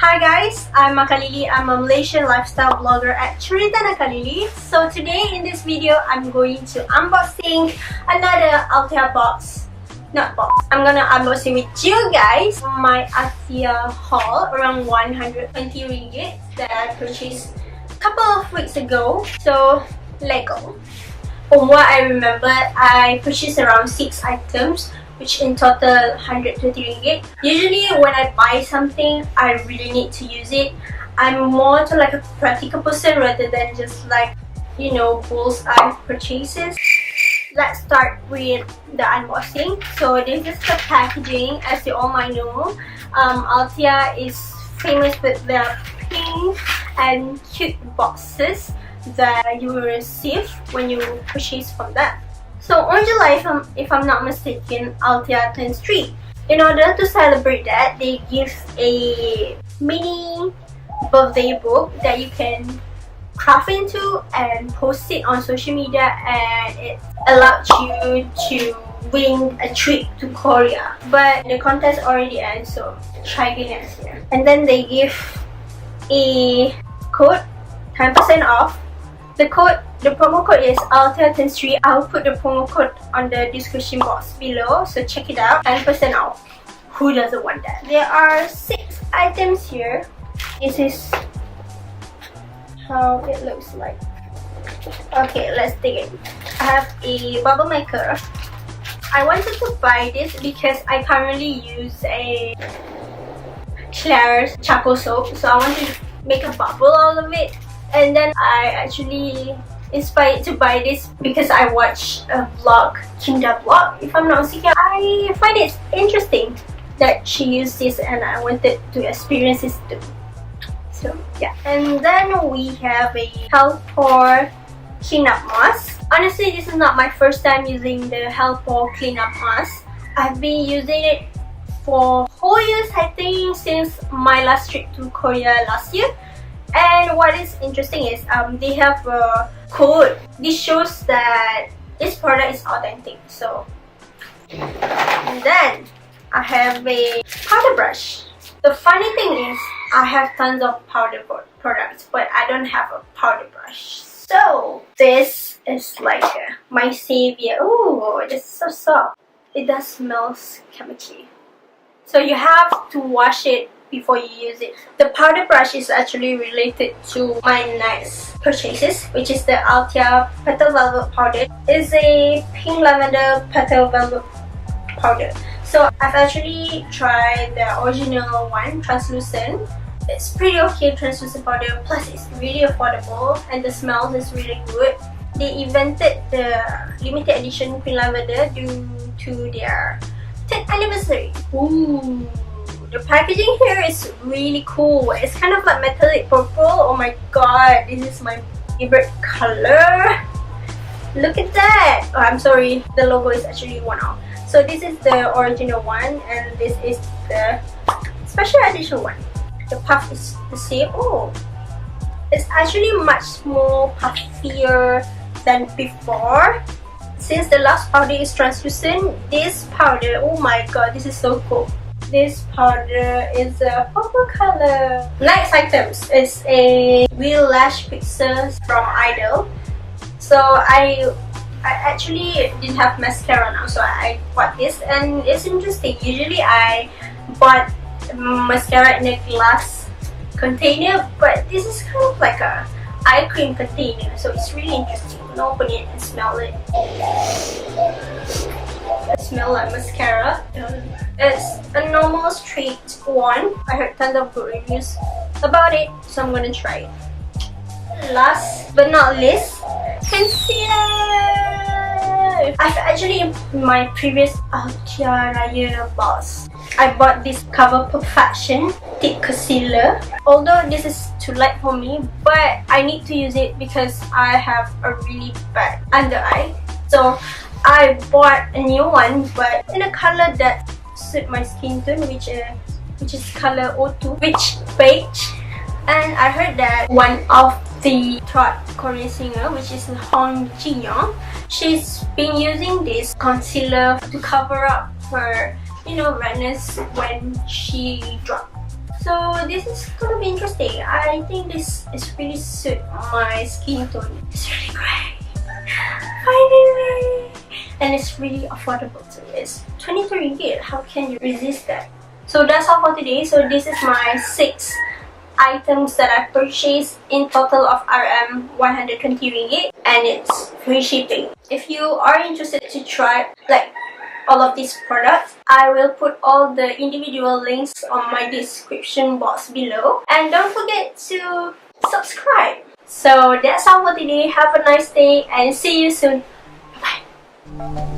Hi guys, I'm Makalili. I'm a Malaysian lifestyle blogger at Cerita Nakalili. So today in this video, I'm going to unboxing another Althea box. Not box. I'm gonna unboxing with you guys my Althea haul around 120 ringgit that I purchased a couple of weeks ago. So let's go. From what I remember, I purchased around 6 items, which in total 120 ringgit. Usually when I buy something, I really need to use it. I'm more to like a practical person rather than just like, you know, bullseye purchases. Let's start with the unboxing. So this is the packaging. As you all might know, Althea is famous with their pink and cute boxes that you will receive when you purchase from them. So on July, if I'm not mistaken, Althea turns 3. In order to celebrate that, they give a mini birthday book that you can craft into and post it on social media, and it allows you to win a trip to Korea. But the contest already ends, so try again next year. And then they give a code, 10% off. The promo code is Althea turns 3. I'll put the promo code on the description box below, so check it out. 10% off. Who doesn't want that? There are 6 items here. This is how it looks like. Okay, let's dig in. I have a bubble maker. I wanted to buy this because I currently use a Claire's charcoal soap, so I want to make a bubble out of it. And then I actually inspired to buy this because I watched a vlog, Kinda vlog, if I'm not mistaken. I find it interesting that she used this and I wanted to experience this too. So yeah. And then we have a Hell-Pore cleanup mask. Honestly, this is not my first time using the Hell-Pore cleanup mask. I've been using it for whole years, I think, since my last trip to Korea last year. And what is interesting is they have a code. This shows that this product is authentic. So, and then I have a powder brush. The funny thing is I have tons of powder products, but I don't have a powder brush. So this is like my savior. Oh, this is so soft. It does smell chemical. So you have to wash it before you use it. The powder brush is actually related to my next purchases, which is the Althea Petal Velvet Powder. It's a pink lavender petal velvet powder. So I've actually tried the original one, translucent. It's pretty okay, translucent powder, plus it's really affordable and the smell is really good. They invented the limited edition pink lavender due to their 10th anniversary. Ooh. The packaging here is really cool. It's kind of like metallic purple. Oh my god, this is my favorite color. Look at that. Oh, I'm sorry, the logo is actually worn off. So this is the original one and this is the special edition one. The puff is the same. Oh, it's actually much more puffier than before. Since the last powder is translucent, this powder, oh my god, this is so cool. This powder is a purple color. Next items is a wheel lash fixer from Idol. So I actually didn't have mascara now, so I bought this and it's interesting. Usually I bought mascara in a glass container, but this is kind of like a eye cream container, so it's really interesting. I'm gonna open it and smell it. It smells like mascara. It's a normal straight one. I heard tons of good reviews about it, so I'm gonna try it. Last but not least, concealer. I've actually, in my previous Althea Raya box, I bought this Cover Perfection Thick Concealer. Although this is too light for me, but I need to use it because I have a really bad under eye. So I bought a new one, but in a color that suits my skin tone, which is color 02, which beige. And I heard that one of the top Korean singer, which is Hong Ji-young, she's been using this concealer to cover up her, you know, redness when she dropped. So this is gonna be interesting. I think this is really suit my skin tone. It's really great. Finally! And it's really affordable too. It's 22 ringgit. How can you resist that? So that's all for today. So this is my 6 items that I purchased in total of RM120 ringgit, and it's free shipping. If you are interested to try like all of these products, I will put all the individual links on my description box below, and don't forget to subscribe. So that's all for today. Have a nice day and see you soon. Bye.